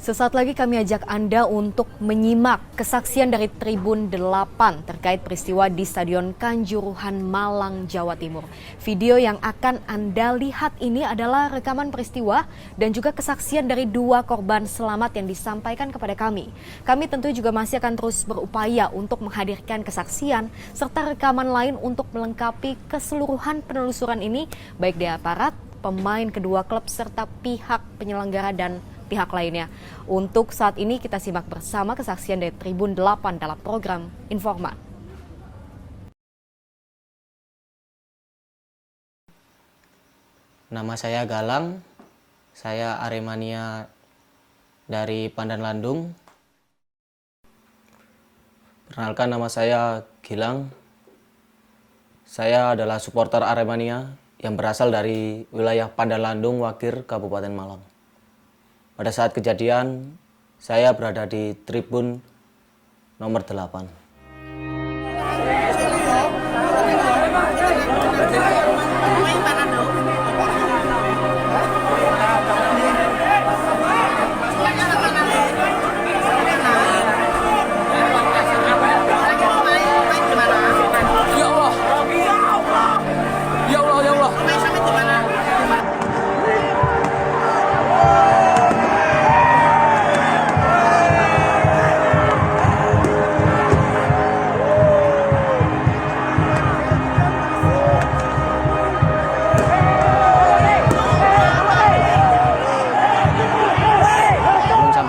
Sesaat lagi kami ajak Anda untuk menyimak kesaksian dari Tribun 8 terkait peristiwa di Stadion Kanjuruhan, Malang, Jawa Timur. Video yang akan Anda lihat ini adalah rekaman peristiwa dan juga kesaksian dari dua korban selamat yang disampaikan kepada kami. Kami tentu juga masih akan terus berupaya untuk menghadirkan kesaksian serta rekaman lain untuk melengkapi keseluruhan penelusuran ini, baik di aparat, pemain kedua klub serta pihak penyelenggara dan pihak lainnya. Untuk saat ini kita simak bersama kesaksian dari Tribun 8 dalam program Informan. Nama saya Galang, saya Aremania dari Pandan Landung. Perkenalkan, nama saya Gilang. Saya adalah supporter Aremania yang berasal dari wilayah Pandan Landung, Wakir, Kabupaten Malang. Pada saat kejadian, saya berada di tribun nomor 8.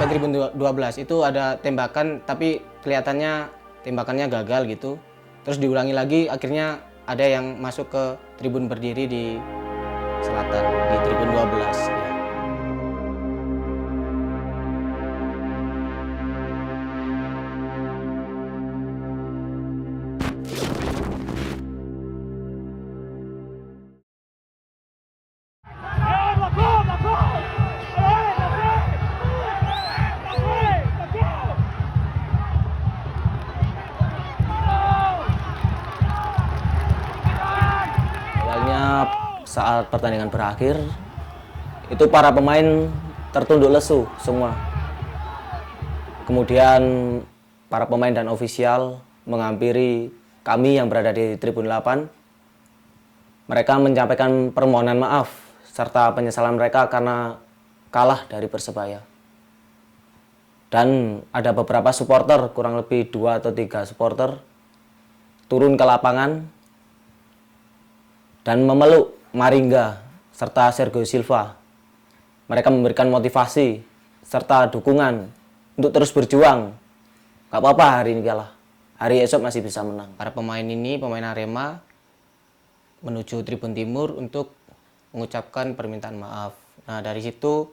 Tribun 12 itu ada tembakan, tapi kelihatannya tembakannya gagal gitu. Terus diulangi lagi, akhirnya ada yang masuk ke tribun berdiri di selatan, di tribun 12 ya. Saat pertandingan berakhir, itu para pemain tertunduk lesu semua. Kemudian para pemain dan ofisial menghampiri kami yang berada di Tribun 8. Mereka menyampaikan permohonan maaf serta penyesalan mereka karena kalah dari Persebaya. Dan ada beberapa supporter, kurang lebih 2 atau 3 supporter, turun ke lapangan dan memeluk Maringga serta Sergio Silva. Mereka memberikan motivasi serta dukungan untuk terus berjuang. Gak apa-apa hari ini kalah, hari esok masih bisa menang. Para pemain ini, pemain Arema, menuju Tribun Timur untuk mengucapkan permintaan maaf. Nah, dari situ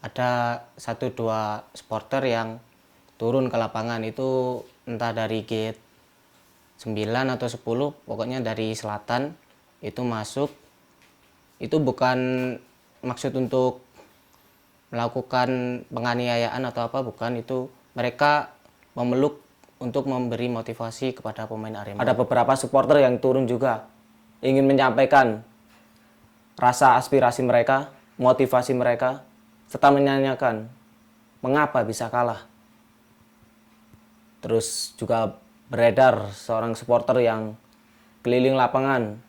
ada 1-2 supporter yang turun ke lapangan, itu entah dari gate 9 atau 10, pokoknya dari selatan itu masuk. Itu bukan maksud untuk melakukan penganiayaan atau apa, bukan. Itu mereka memeluk untuk memberi motivasi kepada pemain Arema. Ada beberapa supporter yang turun juga ingin menyampaikan rasa aspirasi mereka, motivasi mereka, serta menanyakan mengapa bisa kalah. Terus juga beredar seorang supporter yang keliling lapangan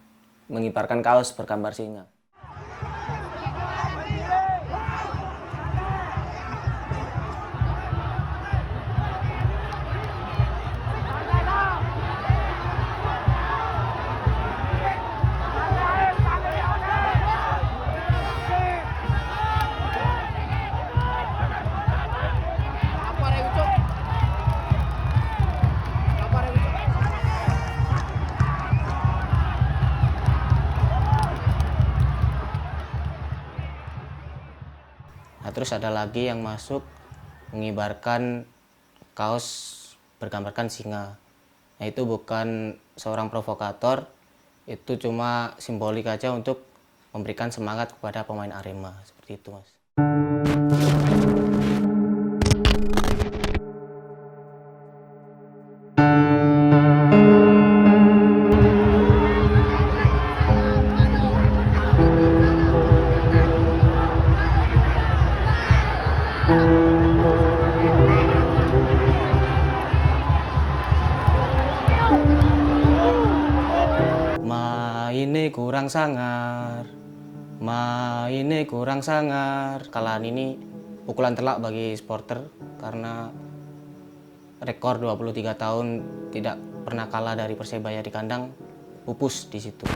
mengibarkan kaos bergambar singa. Nah, terus ada lagi yang masuk mengibarkan kaos bergambarkan singa. Nah, itu bukan seorang provokator, itu cuma simbolik aja untuk memberikan semangat kepada pemain Arema. Seperti itu, Mas. Mainnya kurang sangar, mainnya kurang sangar. Kalahan ini pukulan telak bagi supporter karena rekor 23 tahun tidak pernah kalah dari Persebaya di kandang pupus di situ.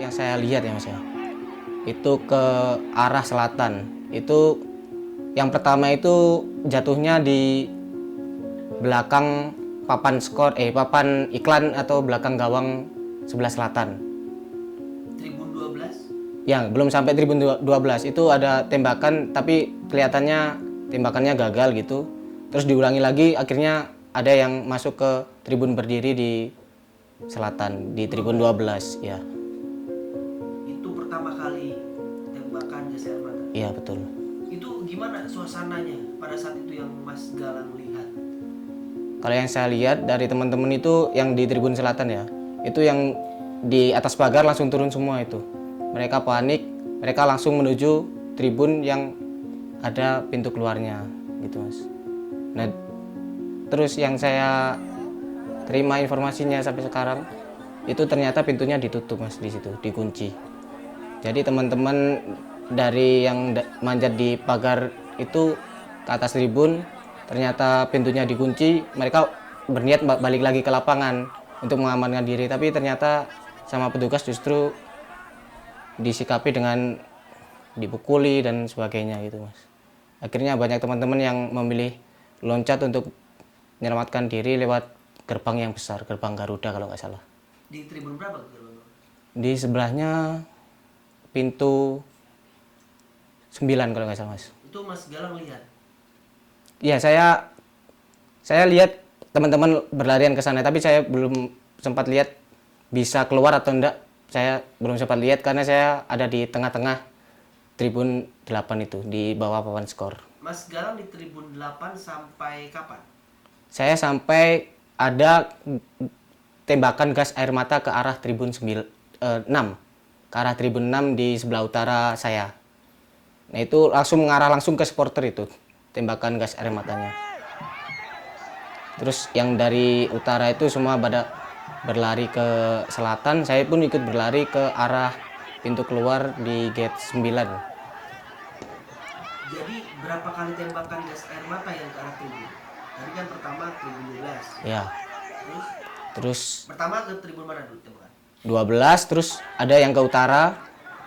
Yang saya lihat ya Mas ya, itu ke arah selatan. Itu yang pertama itu jatuhnya di belakang papan papan iklan atau belakang gawang sebelah selatan. Tribun 12? Yang belum sampai tribun 12 itu ada tembakan tapi kelihatannya tembakannya gagal gitu. Terus diulangi lagi, akhirnya ada yang masuk ke tribun berdiri di selatan di tribun 12 ya. Itu pertama kali tembakan gas air mata. Iya betul. Itu gimana suasananya pada saat itu yang Mas Galang lihat? Kalau yang saya lihat dari teman-teman itu yang di tribun selatan ya, itu yang di atas pagar langsung turun semua itu. Mereka panik, mereka langsung menuju tribun yang ada pintu keluarnya gitu Mas. Nah, terus yang saya terima informasinya sampai sekarang itu ternyata pintunya ditutup Mas di situ, dikunci. Jadi teman-teman dari yang manjat di pagar itu ke atas tribun, ternyata pintunya dikunci, mereka berniat balik lagi ke lapangan untuk mengamankan diri, tapi ternyata sama petugas justru disikapi dengan dipukuli dan sebagainya gitu Mas. Akhirnya banyak teman-teman yang memilih loncat untuk menyelamatkan diri lewat gerbang yang besar, gerbang Garuda kalau nggak salah. Di tribun berapa gerbang? Di sebelahnya pintu 9 kalau nggak salah Mas. Itu Mas Galang lihat? Iya, saya lihat teman-teman berlarian ke sana, tapi saya belum sempat lihat bisa keluar atau enggak. Saya belum sempat lihat karena saya ada di tengah-tengah tribun 8 itu, di bawah papan skor. Mas Galang di tribun 8 sampai kapan? Saya sampai ada tembakan gas air mata ke arah tribun 6. Ke arah tribun 6 di sebelah utara saya. Nah, itu langsung mengarah langsung ke supporter itu, tembakan gas air matanya. Terus yang dari utara itu semua pada berlari ke selatan, saya pun ikut berlari ke arah pintu keluar di gate 9. Jadi berapa kali tembakan gas air mata yang ke arah tribun? Tadi kan pertama tribun 12. Ya. Terus Pertama ke tribun mana dulu tembakan? 12, terus ada yang ke utara,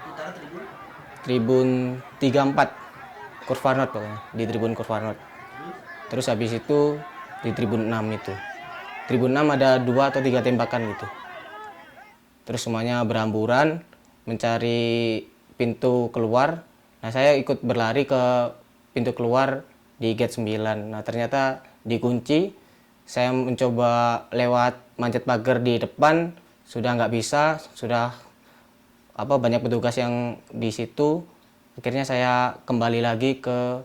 Utara tribun? tribun 34, Kurvanot pokoknya, di tribun Kurvanot. Terus habis itu di tribun 6 itu. Tribun 6 ada 2 atau 3 tembakan gitu. Terus semuanya berhamburan mencari pintu keluar. Nah, saya ikut berlari ke pintu keluar di gate 9. Nah, ternyata dikunci. Saya mencoba lewat manjat pagar di depan, sudah nggak bisa, sudah banyak petugas yang di situ. Akhirnya saya kembali lagi ke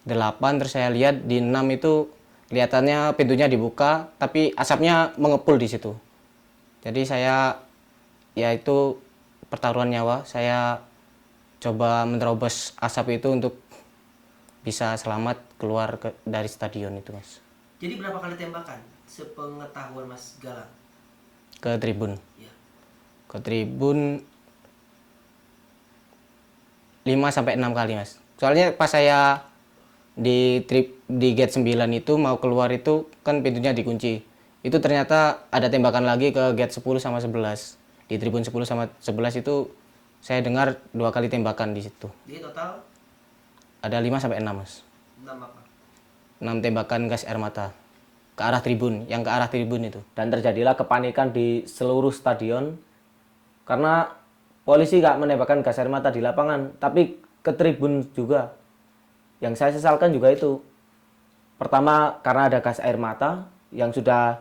8, terus saya lihat di 6 itu kelihatannya pintunya dibuka, tapi asapnya mengepul di situ. Jadi saya, ya itu pertaruhan nyawa, saya coba menerobos asap itu untuk bisa selamat keluar dari stadion itu Mas. Jadi berapa kali tembakan sepengetahuan Mas Galang? Ke tribun. Ya. Ke tribun 5 sampai 6 kali, Mas. Soalnya pas saya di gate 9 itu mau keluar itu kan pintunya dikunci. Itu ternyata ada tembakan lagi ke gate 10 sama 11. Di tribun 10 sama 11 itu saya dengar 2 kali tembakan di situ. Jadi total Ada 5 sampai 6, Mas. 6 apa? 6 tembakan gas air mata ke arah tribun, yang ke arah tribun itu. Dan terjadilah kepanikan di seluruh stadion karena polisi nggak menembakkan gas air mata di lapangan, tapi ke tribun juga. Yang saya sesalkan juga itu. Pertama, karena ada gas air mata yang sudah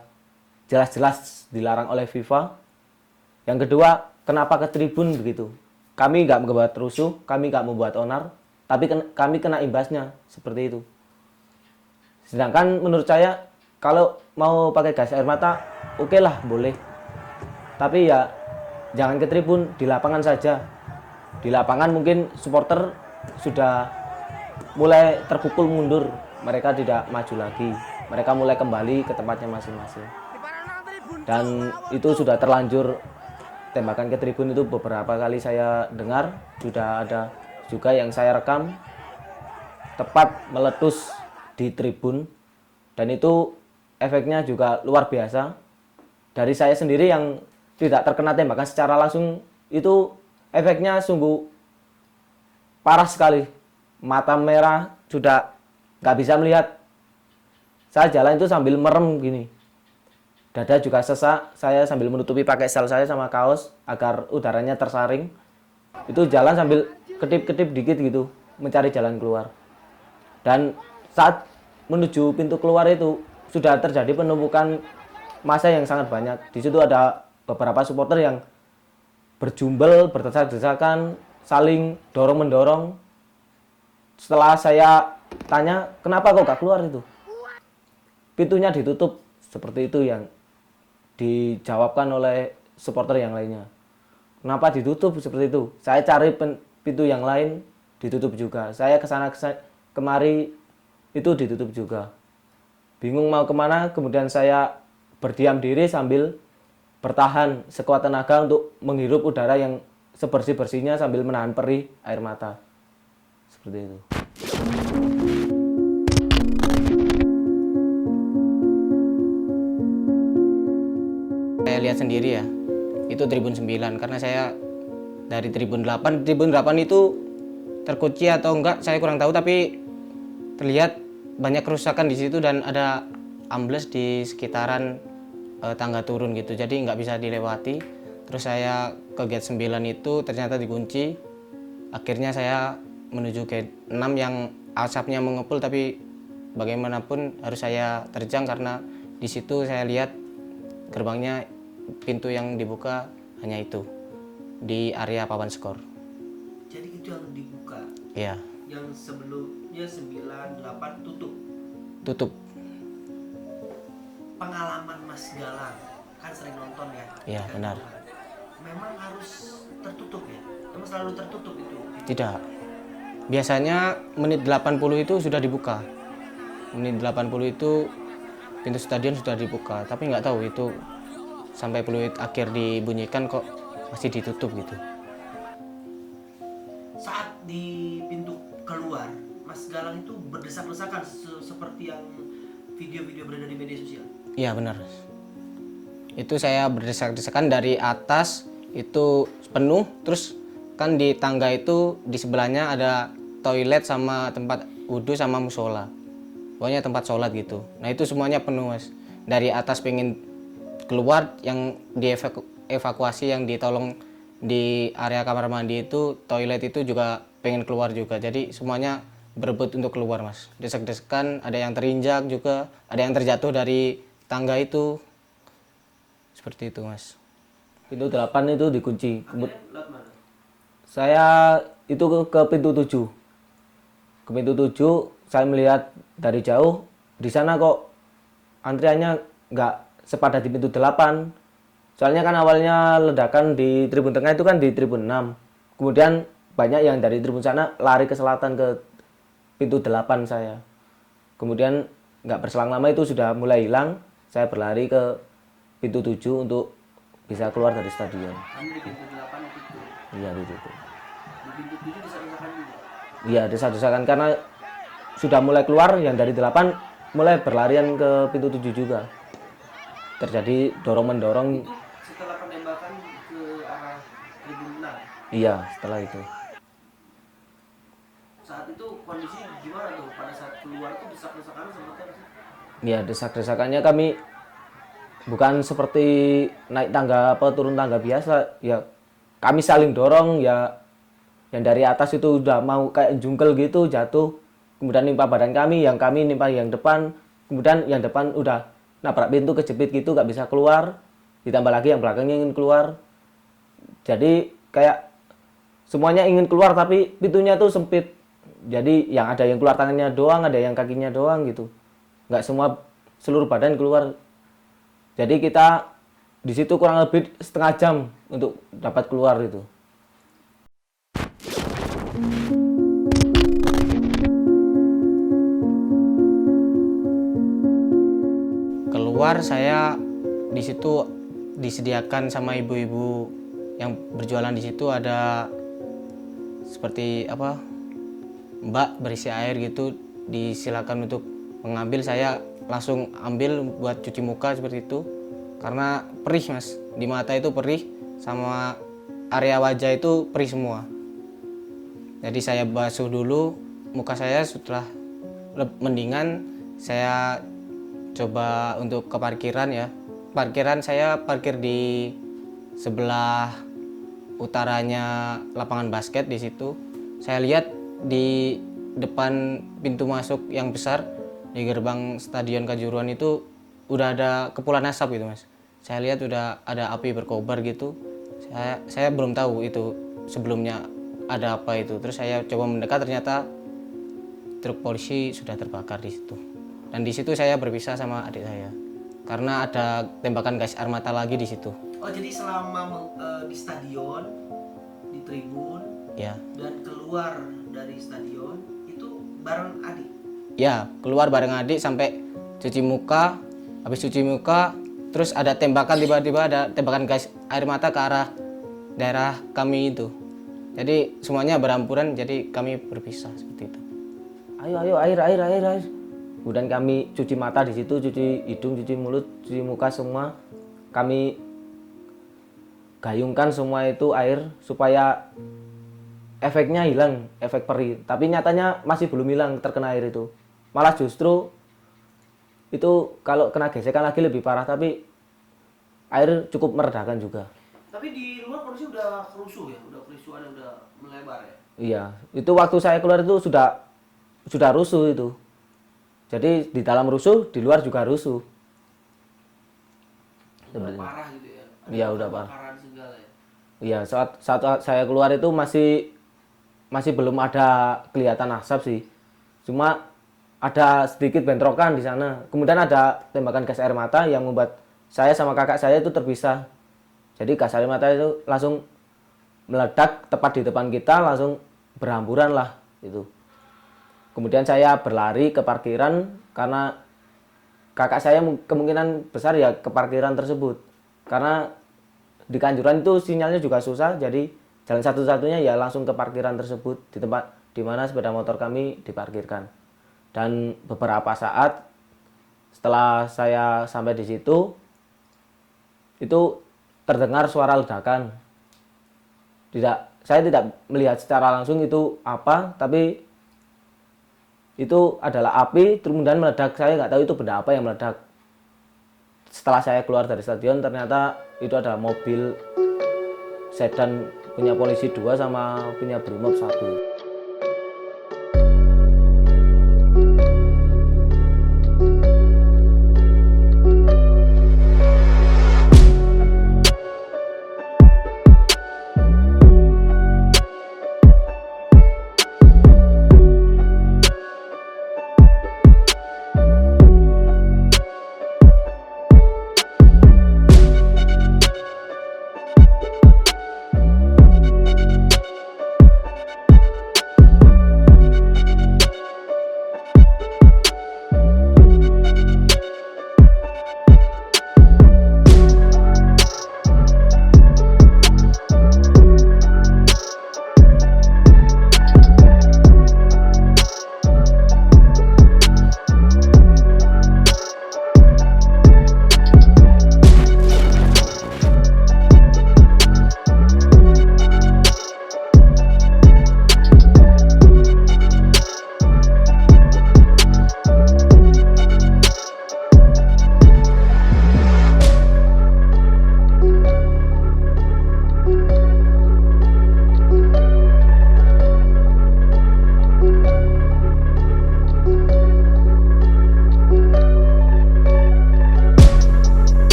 jelas-jelas dilarang oleh FIFA. Yang kedua, kenapa ke tribun begitu? Kami nggak membuat rusuh, kami nggak membuat onar, tapi kami kena imbasnya seperti itu. Sedangkan menurut saya, kalau mau pakai gas air mata, oke lah, boleh. Tapi ya jangan ke tribun, di lapangan saja. Di lapangan mungkin supporter sudah mulai terpukul mundur, mereka tidak maju lagi, mereka mulai kembali ke tempatnya masing-masing. Dan itu sudah terlanjur, tembakan ke tribun itu beberapa kali saya dengar, sudah ada juga yang saya rekam, tepat meletus di tribun, dan itu efeknya juga luar biasa. Dari saya sendiri yang tidak terkena tembakan secara langsung, itu efeknya sungguh parah sekali. Mata merah, sudah nggak bisa melihat. Saya jalan itu sambil merem gini. Dada juga sesak, saya sambil menutupi pakai sel saya sama kaos agar udaranya tersaring. Itu jalan sambil kedip-kedip dikit gitu, mencari jalan keluar. Dan saat menuju pintu keluar itu, sudah terjadi penumpukan massa yang sangat banyak. Di situ ada beberapa supporter yang berjumbel, berdesak-desakan, saling dorong-mendorong. Setelah saya tanya, kenapa kok gak keluar itu? Pintunya ditutup, seperti itu yang dijawabkan oleh supporter yang lainnya. Kenapa ditutup seperti itu? Saya cari pintu yang lain, ditutup juga. Saya kesana kemari, itu ditutup juga. Bingung mau kemana, kemudian saya berdiam diri sambil bertahan sekuat tenaga untuk menghirup udara yang sebersih-bersihnya sambil menahan perih air mata. Seperti itu. Saya lihat sendiri ya, itu tribun 9 karena saya dari tribun 8. Tribun 8 itu terkunci atau enggak saya kurang tahu, tapi terlihat banyak kerusakan di situ dan ada ambles di sekitaran tangga turun gitu, jadi nggak bisa dilewati. Terus saya ke gate 9 itu ternyata dikunci. Akhirnya saya menuju gate 6 yang asapnya mengepul, tapi bagaimanapun harus saya terjang karena di situ saya lihat gerbangnya, pintu yang dibuka hanya itu di area papan skor. Jadi itu yang dibuka. Iya. Yang sebelumnya 98 tutup. Tutup. Pengalaman Mas Galang kan sering nonton ya. Iya, benar. Memang harus tertutup ya. Memang selalu tertutup itu. Tidak. Biasanya menit 80 itu sudah dibuka. Menit 80 itu pintu stadion sudah dibuka, tapi nggak tahu itu sampai peluit akhir dibunyikan kok masih ditutup gitu. Saat di pintu keluar, Mas Galang itu berdesak-desakan seperti yang video-video beredar di media sosial. Iya benar. Itu saya berdesak-desakan dari atas itu penuh, terus kan di tangga itu di sebelahnya ada toilet sama tempat wudhu sama musola. Pokoknya tempat sholat gitu. Nah itu semuanya penuh, Mas. Dari atas pengen keluar, yang dievakuasi, yang ditolong di area kamar mandi itu, toilet itu juga pengen keluar juga. Jadi semuanya berebut untuk keluar, Mas. Desek-desekan, ada yang terinjak juga, ada yang terjatuh dari tangga itu. Seperti itu, Mas. Pintu 8 itu dikunci. Lewat mana? Saya itu ke pintu 7. Ke pintu 7 saya melihat dari jauh, di sana kok antriannya nggak sepadat di pintu 8. Soalnya kan awalnya ledakan di tribun tengah itu kan di tribun 6. Kemudian banyak yang dari tribun sana lari ke selatan ke pintu 8 saya. Kemudian nggak berselang lama itu sudah mulai hilang. Saya berlari ke pintu 7 untuk bisa keluar dari stadion. Kamu di pintu 8 itu. Iya, ditutup. Di pintu 7 desak-desakan juga. Iya, desak-desakan karena sudah mulai keluar, yang dari 8 mulai berlarian ke pintu 7 juga. Terjadi dorong-mendorong. Itu setelah penembakan ke arah tribun 6. Iya, setelah itu. Saat itu kondisi gimana tuh? Pada saat keluar tuh desak-desakan seperti apa sih? Ya, desak-desakannya kami bukan seperti naik tangga apa turun tangga biasa. Ya, kami saling dorong ya. Yang dari atas itu udah mau kayak jungkel gitu jatuh. Kemudian nimpa badan kami nimpa yang depan. Kemudian yang depan udah nabrak pintu kejepit gitu gak bisa keluar. Ditambah lagi yang belakangnya ingin keluar. Jadi kayak semuanya ingin keluar tapi pintunya tuh sempit. Jadi yang ada yang keluar tangannya doang, ada yang kakinya doang gitu. Nggak semua seluruh badan keluar. Jadi kita di situ kurang lebih setengah jam untuk dapat keluar itu. Keluar saya di situ disediakan sama ibu-ibu yang berjualan di situ, ada seperti apa, mbak berisi air gitu, disilakan untuk mengambil. Saya langsung ambil buat cuci muka seperti itu karena perih mas, di mata itu perih sama area wajah itu perih semua. Jadi saya basuh dulu muka saya, setelah mendingan saya coba untuk ke parkiran ya. Parkiran saya parkir di sebelah utaranya lapangan basket di situ. Saya lihat di depan pintu masuk yang besar di gerbang Stadion Kanjuruhan itu udah ada kepulan asap gitu mas. Saya lihat udah ada api berkobar gitu. Saya belum tahu itu sebelumnya ada apa itu. Terus saya coba mendekat, ternyata truk polisi sudah terbakar di situ. Dan di situ saya berpisah sama adik saya karena ada tembakan gas air mata lagi di situ. Oh, jadi selama di stadion, di tribun, Ya. dan keluar dari stadion itu bareng adik. Ya, keluar bareng adik sampai cuci muka. Habis cuci muka, terus ada tembakan, tiba-tiba ada tembakan gas air mata ke arah daerah kami itu. Jadi semuanya berampuran, jadi kami berpisah seperti itu. Ayo air. Kemudian kami cuci mata di situ, cuci hidung, cuci mulut, cuci muka semua. Kami gayungkan semua itu air supaya efeknya hilang, efek perih. Tapi nyatanya masih belum hilang terkena air itu. Malah justru itu kalau kena gesekan lagi lebih parah, tapi air cukup meredakan juga. Tapi di luar kondisi udah kerusuh ya, udah kerusuhan, udah melebar ya. Iya, itu waktu saya keluar itu sudah rusuh itu. Jadi di dalam rusuh, di luar juga rusuh. Udah parah gitu ya. Iya, udah parah. Kebakaran segala ya. Iya, saat saya keluar itu masih belum ada kelihatan asap sih. Cuma ada sedikit bentrokan di sana. Kemudian ada tembakan gas air mata yang membuat saya sama kakak saya itu terpisah. Jadi gas air mata itu langsung meledak tepat di depan kita, langsung berhamburan lah itu. Kemudian saya berlari ke parkiran karena kakak saya kemungkinan besar ya ke parkiran tersebut. Karena di Kanjuruhan itu sinyalnya juga susah, jadi jalan satu-satunya ya langsung ke parkiran tersebut, di tempat di mana sepeda motor kami diparkirkan. Dan beberapa saat setelah saya sampai di situ, itu terdengar suara ledakan. Saya tidak melihat secara langsung itu apa, tapi itu adalah api, kemudian meledak. Saya nggak tahu itu benda apa yang meledak. Setelah saya keluar dari stadion, ternyata itu adalah mobil sedan punya polisi 2 sama punya Brimob 1.